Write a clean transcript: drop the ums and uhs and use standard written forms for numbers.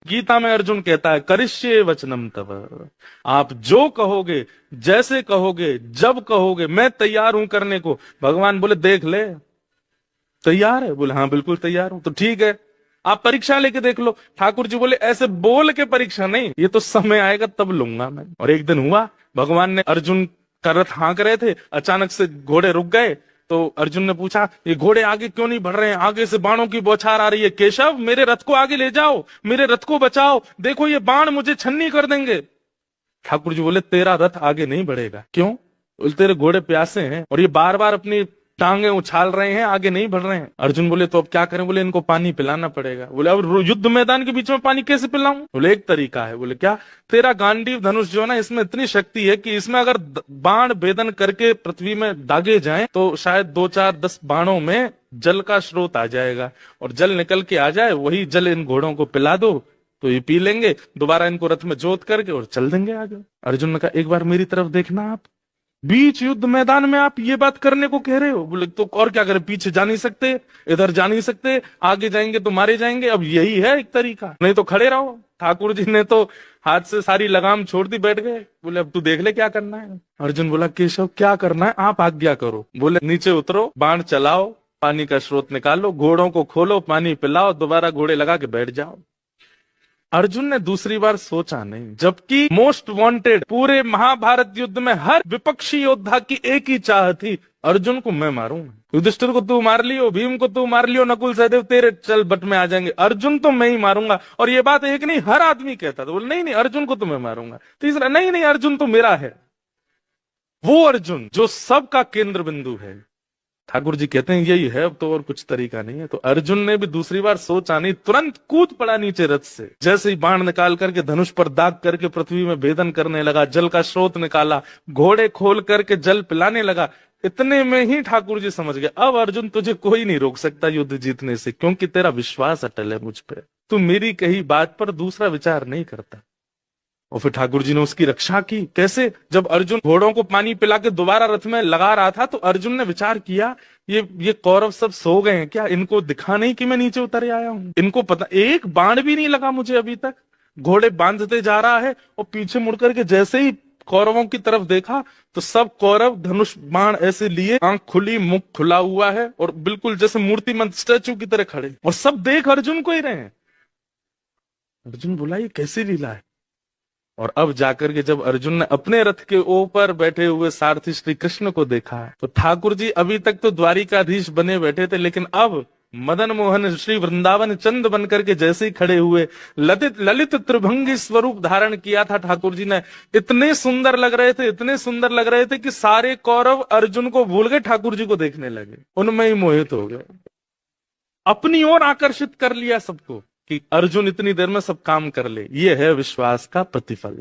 गीता में अर्जुन कहता है करिष्ये वचनम तव, आप जो कहोगे, जैसे कहोगे, जब कहोगे, मैं तैयार हूं करने को। भगवान बोले देख ले, तैयार है? बोले हाँ बिल्कुल तैयार हूं। तो ठीक है, आप परीक्षा लेके देख लो। ठाकुर जी बोले ऐसे बोल के परीक्षा नहीं, ये तो समय आएगा तब लूंगा मैं। और एक दिन हुआ, भगवान ने अर्जुन का रथ हाँक रहे थे, अचानक से घोड़े रुक गए। तो अर्जुन ने पूछा ये घोड़े आगे क्यों नहीं बढ़ रहे हैं, आगे से बाणों की बौछार आ रही है। केशव मेरे रथ को आगे ले जाओ, मेरे रथ को बचाओ, देखो ये बाण मुझे छन्नी कर देंगे। ठाकुर जी बोले तेरा रथ आगे नहीं बढ़ेगा। क्यों? बोले तेरे घोड़े प्यासे हैं और ये बार बार अपनी टांगे उछाल रहे हैं, आगे नहीं बढ़ रहे हैं। अर्जुन बोले तो अब क्या करें? बोले इनको पानी पिलाना पड़ेगा। बोले अब युद्ध मैदान के बीच में पानी कैसे पिलाऊं? बोले एक तरीका है। बोले क्या? तेरा गांडीव धनुष जो है ना, इसमें इतनी शक्ति है कि इसमें अगर बाण भेदन करके पृथ्वी में दागे जाएं तो शायद 2 4 10 बाणों में जल का स्रोत आ जाएगा, और जल निकल के आ जाए, वही जल इन घोड़ों को पिला दो तो ये पी लेंगे, दोबारा इनको रथ में जोत करके और चल देंगे आगे। अर्जुन ने कहा एक बार मेरी तरफ देखना, आप बीच युद्ध मैदान में आप ये बात करने को कह रहे हो? बोले तो और क्या करें, पीछे जा नहीं सकते, इधर जा नहीं सकते, आगे जाएंगे तो मारे जाएंगे, अब यही है एक तरीका, नहीं तो खड़े रहो। ठाकुर जी ने तो हाथ से सारी लगाम छोड़ दी, बैठ गए। बोले अब तू देख ले क्या करना है। अर्जुन बोला केशव क्या करना है, आप आज्ञा करो। बोले नीचे उतरो, बाण चलाओ, पानी का स्रोत निकालो, घोड़ों को खोलो, पानी पिलाओ, दोबारा घोड़े लगा के बैठ जाओ। अर्जुन ने दूसरी बार सोचा नहीं, जबकि मोस्ट वांटेड पूरे महाभारत युद्ध में हर विपक्षी योद्धा की एक ही चाह थी, अर्जुन को मैं मारूंगा। युधिष्ठिर को तू मार लियो, भीम को तू मार लियो, नकुल सहदेव तेरे चल बट में आ जाएंगे, अर्जुन तो मैं ही मारूंगा। और ये बात एक नहीं, हर आदमी कहता था। बोले नहीं नहीं अर्जुन को तो मैं मारूंगा। तीसरा नहीं नहीं अर्जुन तो मेरा है, वो अर्जुन जो सबका केंद्र बिंदु है। ठाकुर जी कहते हैं यही है, अब तो और कुछ तरीका नहीं है। तो अर्जुन ने भी दूसरी बार सोचा नहीं, तुरंत कूद पड़ा नीचे रथ से। जैसे ही बाण निकाल करके धनुष पर दाग करके पृथ्वी में भेदन करने लगा, जल का स्रोत निकाला, घोड़े खोल करके जल पिलाने लगा। इतने में ही ठाकुर जी समझ गए, अब अर्जुन तुझे कोई नहीं रोक सकता युद्ध जीतने से, क्योंकि तेरा विश्वास अटल है मुझ पर, तू मेरी कही बात पर दूसरा विचार नहीं करता। और फिर ठाकुर जी ने उसकी रक्षा की। कैसे? जब अर्जुन घोड़ों को पानी पिला के दोबारा रथ में लगा रहा था, तो अर्जुन ने विचार किया ये कौरव सब सो गए हैं क्या, इनको दिखा नहीं कि मैं नीचे उतर आया हूं, इनको पता, एक बाण भी नहीं लगा मुझे अभी तक। घोड़े बांधते जा रहा है और पीछे मुड़ करके जैसे ही कौरवों की तरफ देखा तो सब कौरव धनुष बाण ऐसे लिए, आंख खुली, मुख खुला हुआ है और बिल्कुल जैसे मूर्तिमंत स्टैचू की तरह खड़े, और सब देख अर्जुन को ही रहे हैं। अर्जुन बोला ये कैसी लीला है। और अब जाकर के जब अर्जुन ने अपने रथ के ऊपर बैठे हुए सारथी श्री कृष्ण को देखा, तो ठाकुर जी अभी तक तो द्वारिकाधीश बने बैठे थे, लेकिन अब मदन मोहन श्री वृंदावन चंद बनकर के जैसे ही खड़े हुए, ललित त्रिभंगी स्वरूप धारण किया था ठाकुर जी ने। इतने सुंदर लग रहे थे, इतने सुंदर लग रहे थे कि सारे कौरव अर्जुन को भूल गए, ठाकुर जी को देखने लगे, उनमें ही मोहित हो गए, अपनी ओर आकर्षित कर लिया सबको कि अर्जुन इतनी देर में सब काम कर ले। ये है विश्वास का प्रतिफल।